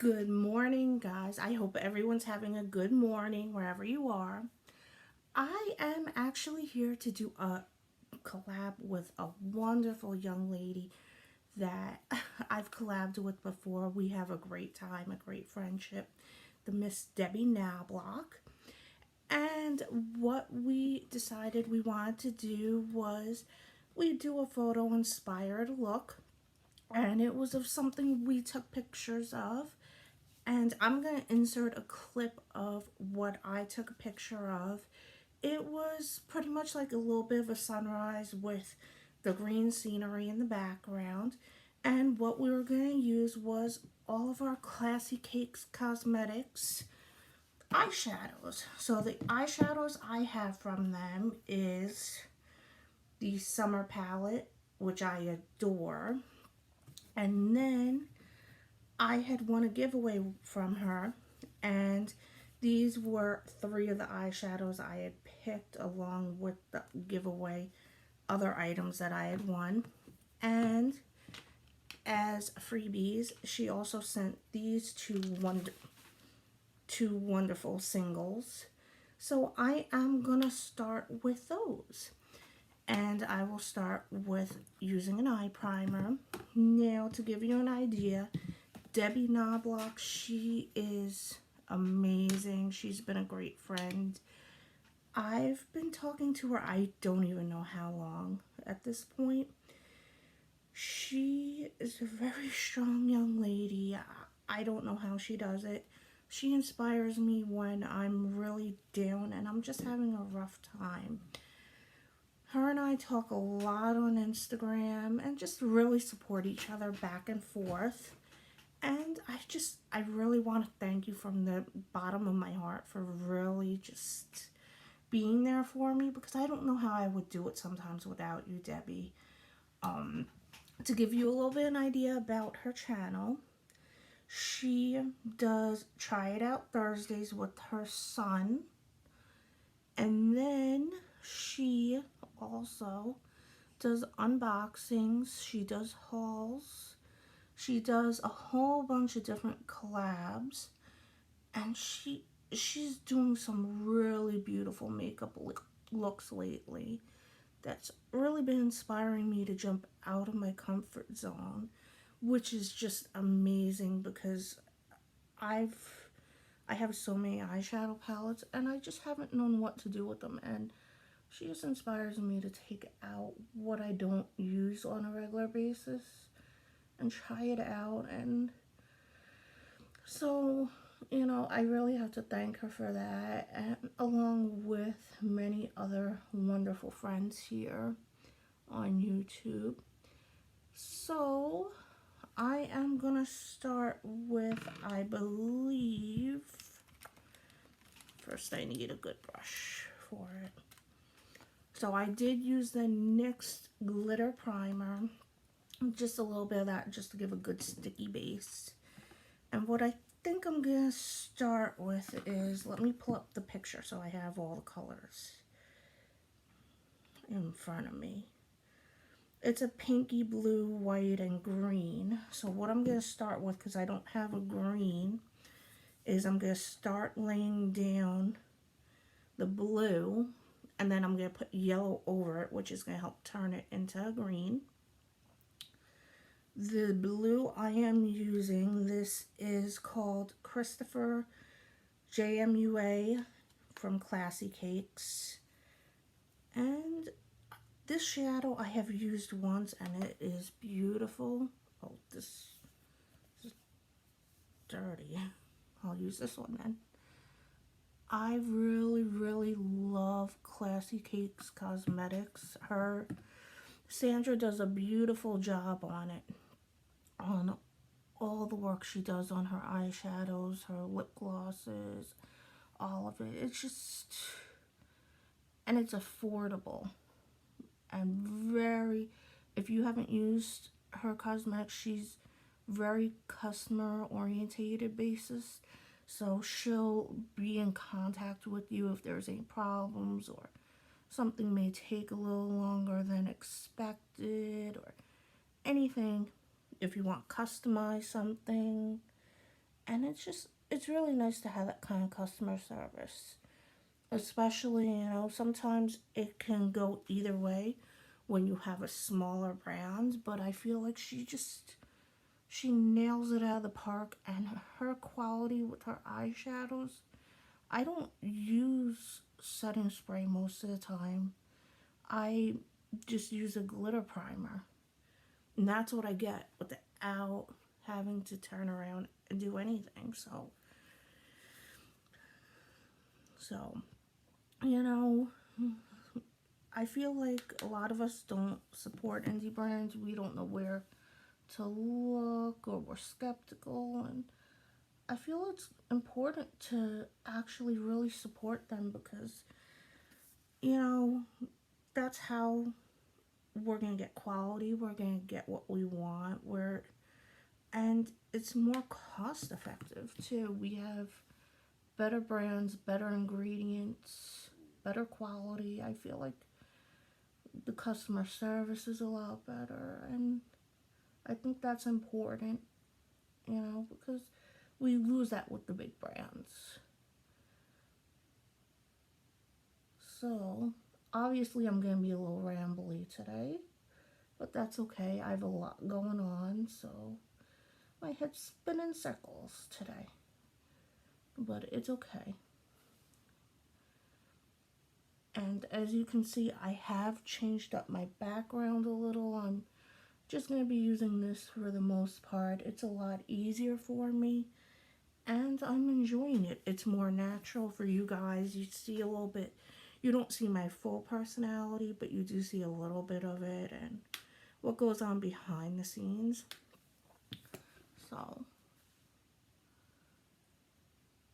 Good morning, guys. I hope everyone's having a good morning wherever you are. I am actually here to do a collab with a wonderful young lady that I've collabed with before. We have a great time, a great friendship. The Miss Debbie Knobloch. And what we decided we wanted to do was we do a photo inspired look, and it was of something we took pictures of, and I'm going to insert a clip of what I took a picture of. It was pretty much like a little bit of a sunrise with the green scenery in the background. And what we were going to use was all of our Classycakes cosmetics eyeshadows. So the eyeshadows I have from them is the summer palette, which I adore. And then I had won a giveaway from her, and these were three of the eyeshadows I had picked along with the giveaway other items that I had won. And as freebies, she also sent these two wonderful singles. So I am gonna start with those. And I will start with using an eye primer. Now, to give you an idea, Debbie Knobloch, she is amazing. She's been a great friend. I've been talking to her, I don't even know how long at this point. She is a very strong young lady. I don't know how she does it. She inspires me when I'm really down and I'm just having a rough time. Her and I talk a lot on Instagram and just really support each other back and forth. And I really want to thank you from the bottom of my heart for really just being there for me, because I don't know how I would do it sometimes without you, Debbie. To give you a little bit of an idea about her channel, she does Try It Out Thursdays with her son. And then she also does unboxings, she does hauls, she does a whole bunch of different collabs, and she's doing some really beautiful makeup looks lately that's really been inspiring me to jump out of my comfort zone, which is just amazing because I have so many eyeshadow palettes and I just haven't known what to do with them, and she just inspires me to take out what I don't use on a regular basis and try it out. And so, I really have to thank her for that, and along with many other wonderful friends here on YouTube. So I am gonna start with, I believe, first I need a good brush for it. So I did use the NYX glitter primer, just a little bit of that just to give a good sticky base. And what I think I'm gonna start with is, let me pull up the picture so I have all the colors in front of me. It's a pinky blue, white, and green. So what I'm gonna start with, because I don't have a green, is I'm gonna start laying down the blue, and then I'm gonna put yellow over it, which is gonna help turn it into a green. The blue I am using, this is called Christopher JMUA from Classycakes. And this shadow I have used once and it is beautiful. Oh, this is dirty. I'll use this one then. I really, really love Classycakes cosmetics. Sandra does a beautiful job on it, on all the work she does on her eyeshadows, her lip glosses, all of it. It's just, and it's affordable and very, if you haven't used her cosmetics, she's very customer orientated basis. So she'll be in contact with you if there's any problems or something may take a little longer than expected or anything. If you want to customize something, And it's really nice to have that kind of customer service. Especially, sometimes it can go either way when you have a smaller brand, but I feel like she nails it out of the park, and her quality with her eyeshadows. I don't use setting spray most of the time. I just use a glitter primer. And that's what I get without having to turn around and do anything. So, you know, I feel like a lot of us don't support indie brands. We don't know where to look, or we're skeptical, and I feel it's important to actually really support them because, you know, that's how we're going to get quality, we're going to get what we want, and it's more cost effective too. We have better brands, better ingredients, better quality. I feel like the customer service is a lot better, and I think that's important, because we lose that with the big brands. So, obviously, I'm going to be a little rambly today, but that's okay. I have a lot going on, so my head's spinning in circles today. But it's okay. And as you can see, I have changed up my background a little. I'm just going to be using this for the most part. It's a lot easier for me, and I'm enjoying it. It's more natural for you guys. You see a little bit, you don't see my full personality, but you do see a little bit of it and what goes on behind the scenes. So,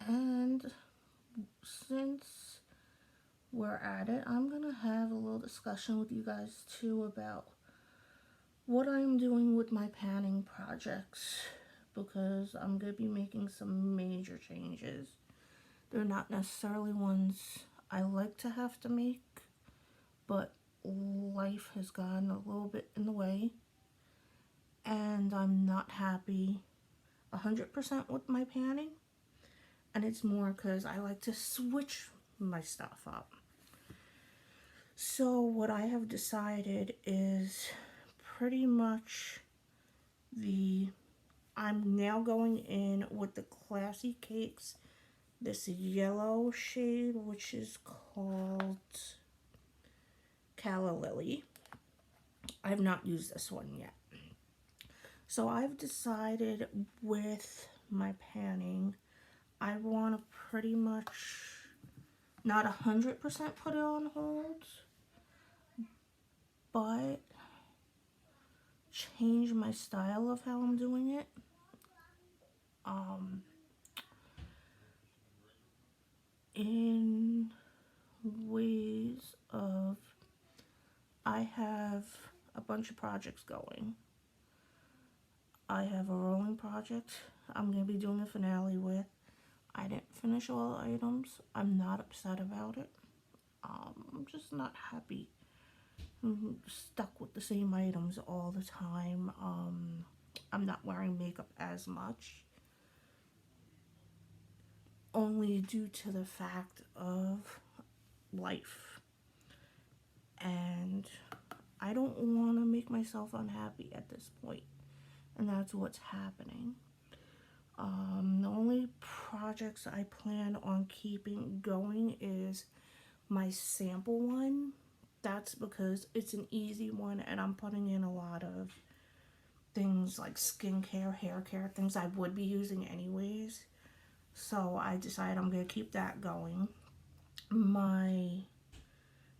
and since we're at it, I'm going to have a little discussion with you guys too about what I'm doing with my panning projects, because I'm going to be making some major changes. They're not necessarily ones I like to have to make, but life has gotten a little bit in the way, and I'm not happy 100% with my panning, and it's more because I like to switch my stuff up. So what I have decided is pretty much I'm now going in with the Classycakes, this yellow shade, which is called Calla Lily. I've not used this one yet. So I've decided with my panning, I want to pretty much not 100% put it on hold, but change my style of how I'm doing it. In ways of, I have a bunch of projects going. I have a rolling project I'm going to be doing a finale with. I didn't finish all the items. I'm not upset about it. I'm just not happy. I'm stuck with the same items all the time. I'm not wearing makeup as much, only due to the fact of life. And I don't want to make myself unhappy at this point. And that's what's happening. The only projects I plan on keeping going is my sample one. That's because it's an easy one, and I'm putting in a lot of things like skincare, hair care, things I would be using anyways. So I decided I'm going to keep that going. My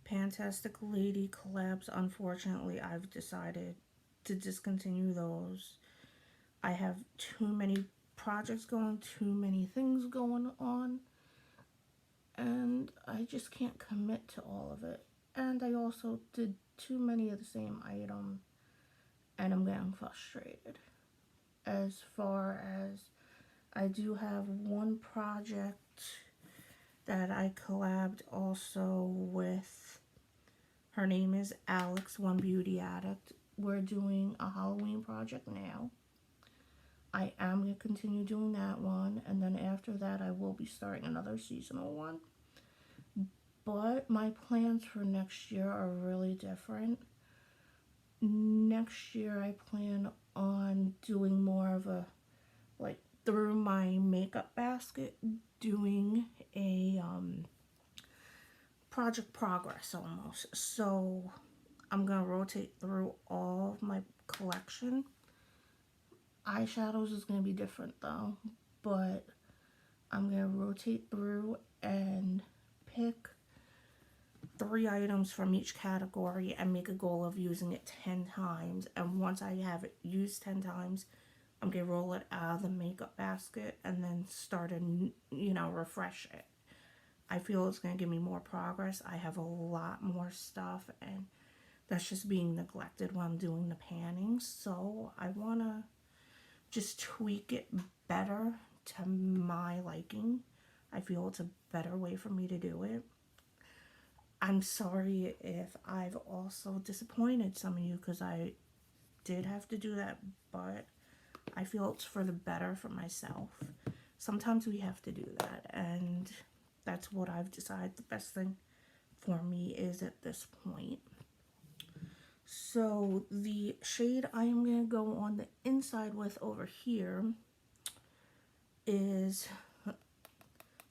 Fantastic Lady collabs, unfortunately, I've decided to discontinue those. I have too many projects going, too many things going on, and I just can't commit to all of it. And I also did too many of the same item, and I'm getting frustrated. As far as, I do have one project that I collabed also with, her name is Alex, One Beauty Addict. We're doing a Halloween project now. I am going to continue doing that one, and then after that I will be starting another seasonal one. But my plans for next year are really different. Next year I plan on doing more of a, like, through my makeup basket, doing a project progress almost. So I'm gonna rotate through all of my collection. Eyeshadows is gonna be different though, but I'm gonna rotate through and pick 3 items from each category and make a goal of using it 10 times. And once I have it used 10 times, I'm gonna roll it out of the makeup basket and then start and, refresh it. I feel it's gonna give me more progress. I have a lot more stuff, and that's just being neglected when I'm doing the panning. So I wanna just tweak it better to my liking. I feel it's a better way for me to do it. I'm sorry if I've also disappointed some of you, because I did have to do that, but I feel it's for the better for myself. Sometimes we have to do that, and that's what I've decided the best thing for me is at this point. So the shade I am going to go on the inside with over here is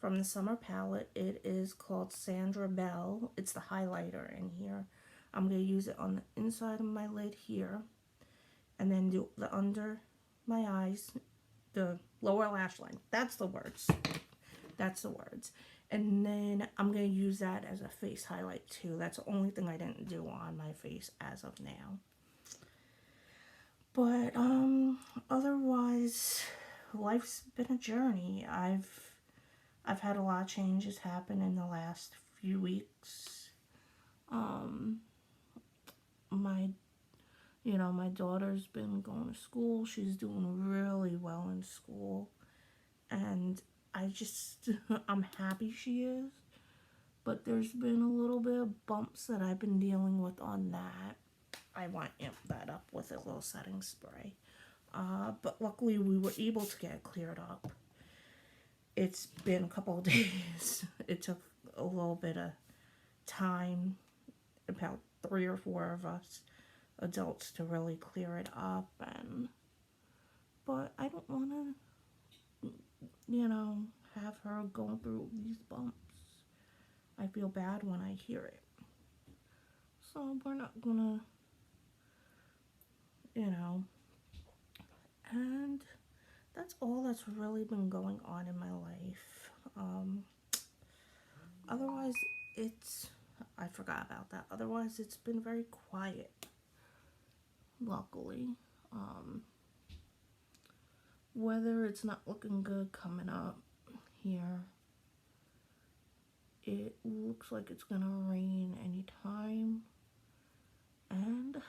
from the summer palette. It is called Sandra Belle. It's the highlighter in here. I'm going to use it on the inside of my lid here, and then do the under my eyes, the lower lash line. That's the words. That's the words. And then I'm going to use that as a face highlight too. That's the only thing I didn't do on my face as of now. But otherwise, life's been a journey. I've had a lot of changes happen in the last few weeks. My daughter's been going to school. She's doing really well in school, and I'm happy she is, but there's been a little bit of bumps that I've been dealing with on that. I want to amp that up with a little setting spray. But luckily we were able to get it cleared up. It's been a couple of days. It took a little bit of time, about 3 or 4 of us adults, to really clear it up. But I don't want to, have her going through these bumps. I feel bad when I hear it. So we're not gonna, and that's all that's really been going on in my life. Otherwise, I forgot about that. Otherwise, it's been very quiet, luckily. Weather, it's not looking good coming up here. It looks like it's gonna rain anytime, and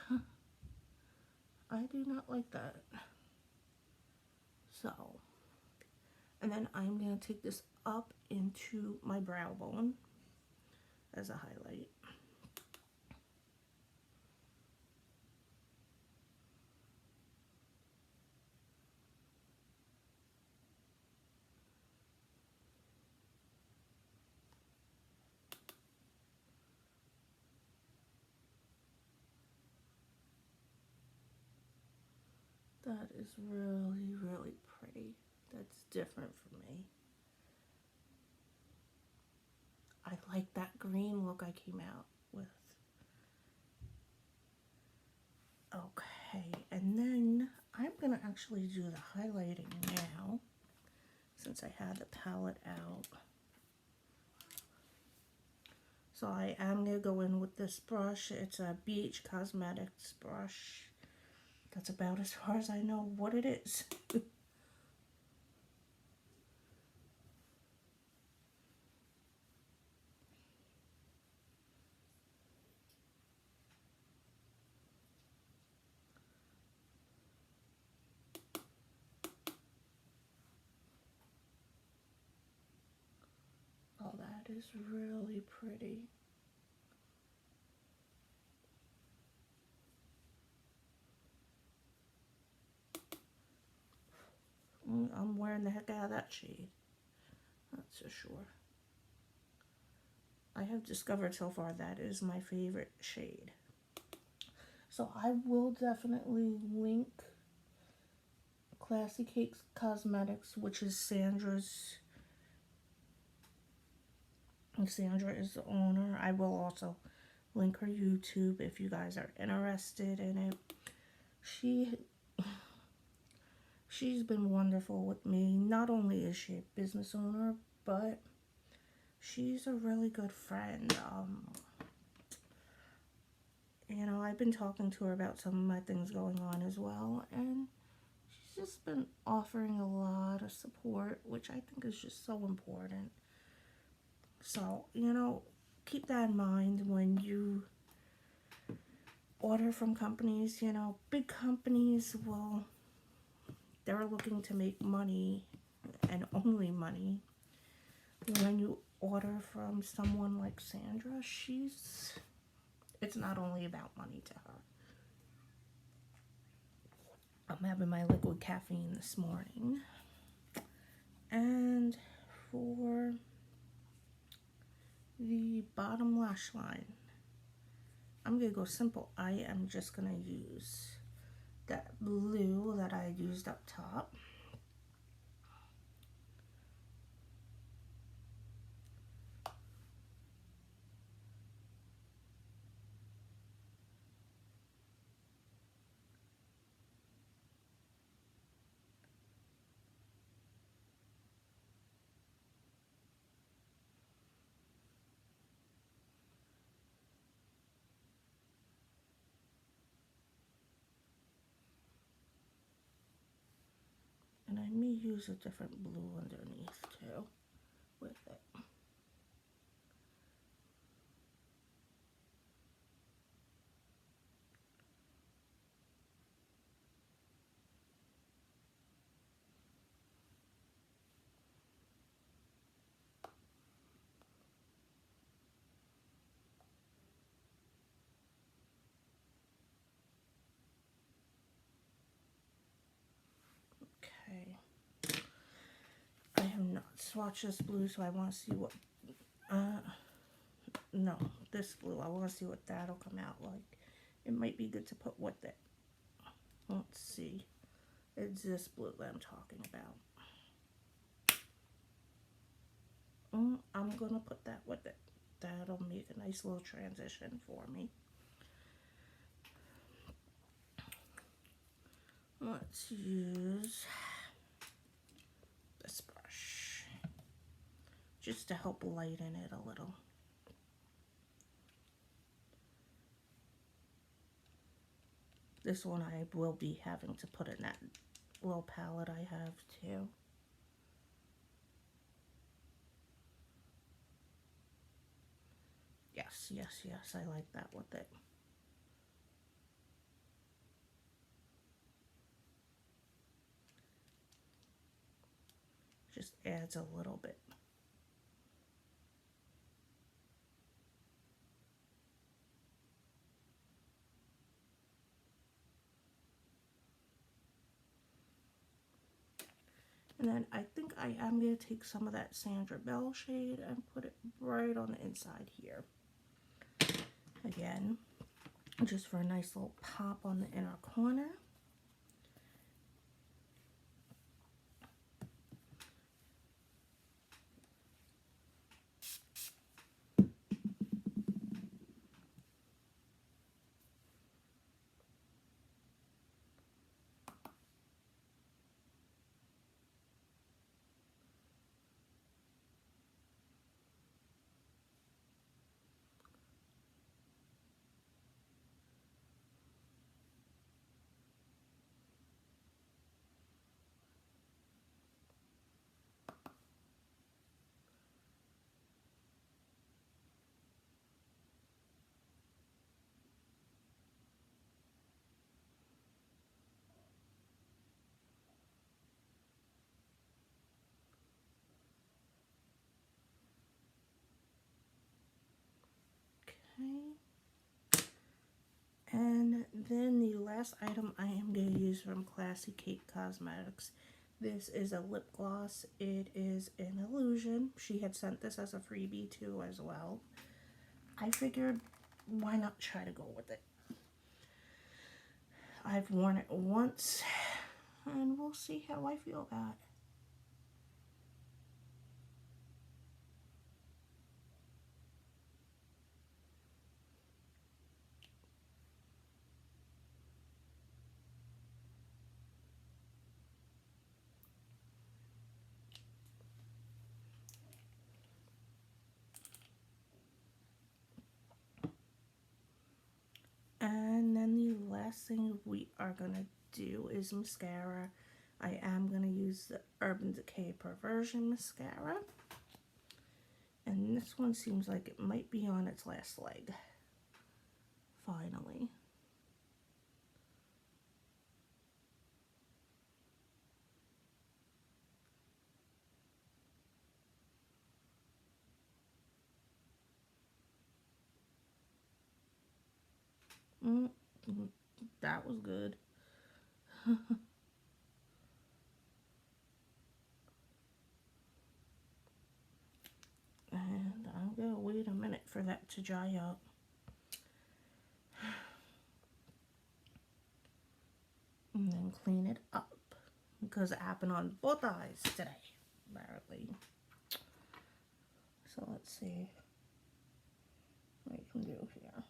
I do not like that. So, and then I'm gonna take this up into my brow bone as a highlight. That is really, really pretty. That's different for me. I like that green look I came out with. Okay, and then I'm going to actually do the highlighting now, since I had the palette out. So I am going to go in with this brush. It's a BH Cosmetics brush. That's about as far as I know what it is. Oh, that is really pretty. I'm wearing the heck out of that shade. That's for sure. I have discovered so far that is my favorite shade. So I will definitely link Classycakes Cosmetics, which is Sandra's. Sandra is the owner. I will also link her YouTube if you guys are interested in it. She's been wonderful with me. Not only is she a business owner, but she's a really good friend. I've been talking to her about some of my things going on as well, and she's just been offering a lot of support, which I think is just so important. So, keep that in mind when you order from companies. Big companies they're looking to make money and only money. When you order from someone like Sandra, it's not only about money to her. I'm having my liquid caffeine this morning. And for the bottom lash line, I'm going to go simple. I am just going to use that blue that I used up top. And I may use a different blue underneath too with it. Okay. I have not swatched this blue, so I want to see what, no, this blue. I want to see what that'll come out like. It might be good to put with it. Let's see. It's this blue that I'm talking about. I'm going to put that with it. That'll make a nice little transition for me. Let's use this brush just to help lighten it a little. This one I will be having to put in that little palette I have too. Yes, yes, yes, I like that with it. Just adds a little bit. And then I think I am going to take some of that Sandra Bell shade and put it right on the inside here. Again, just for a nice little pop on the inner corner. Okay. And then the last item I am going to use from Classycakes Cosmetics This is a lip gloss. It is an illusion. She had sent this as a freebie too as well. I figured, why not try to go with it? I've worn it once, and we'll see how I feel about it. And then the last thing we are gonna do is mascara. I am gonna use the Urban Decay Perversion mascara. And this one seems like it might be on its last leg. Finally. Mm, that was good. And I'm gonna wait a minute for that to dry up. And then clean it up. Because it happened on both eyes today, apparently. So let's see what we can do here.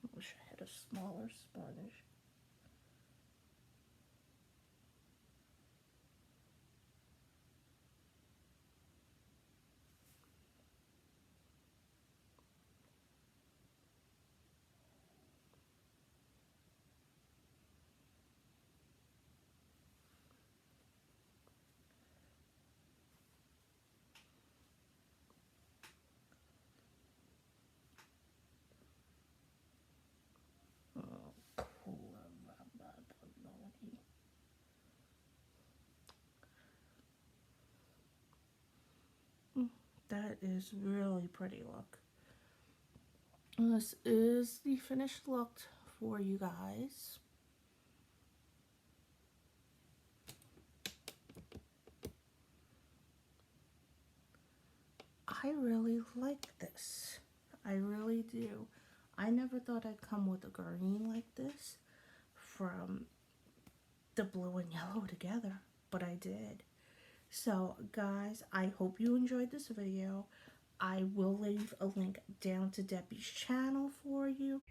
I wish I had a smaller sponge. Oh, cool. That is really pretty look. This is the finished look for you guys. I really like this. I really do. I never thought I'd come with a green like this from the blue and yellow together, but I did. So guys, I hope you enjoyed this video. I will leave a link down to Debbie's channel for you.